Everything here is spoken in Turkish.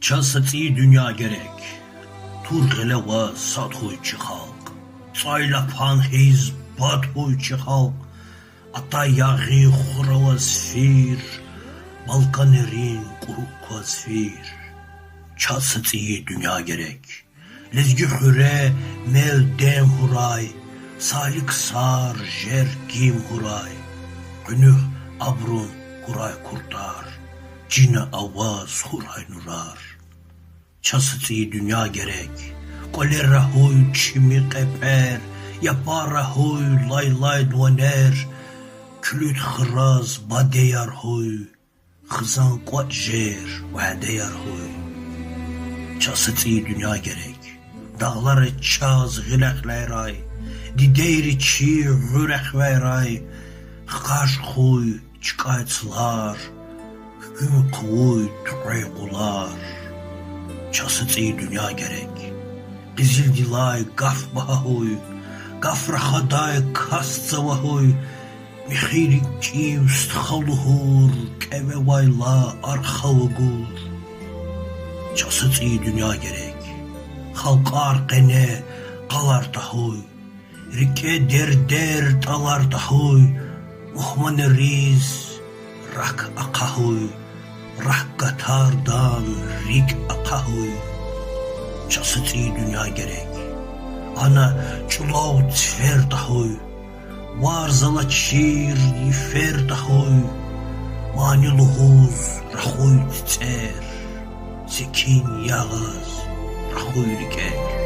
Çasıtı dünya gerek. Turgele ve sathoyçı halk. Saylapan heyz bathoyçı halk. Ata yağı xurava sfir. Balkanerin kurukva sfir. Çasıtı dünya gerek. Lezgi hüre melden huray. Salik sar jer kim huray. Günüh abrun huray kurtar. Cine avaz huray nurar. Çasıtı dünya gerek. Kolera huy çimi keper. Yapara huy lay lay döner. Külüt hıraz badeyar huy. Hızan kuat jer vadeyar huy. Çasıtı dünya gerek. Dağları çaz gilekler ay. Dideyri çi hürek veray. Kaş huy çıkaytlar. Hüküm kuy tuğaygular. Çasıtı dünya gerek. Gizil dilay gaf bahuy. Gaf rahaday kastsa vahuy. Mihiri çiv sthaluhur. Keve vayla arxavugur. Çasıtı dünya gerek. Halkar qene qalar tahuy. Rike der talar tahuy. Muhman riz rak akahuy. Rak gatardan rik akahuy. Çasıtı dünya gerek. Ana çulav tfer tahuy. Varzala çir yifer tahuy. Mani luhuz rahuy titer. Sekin yağız rahuy riker.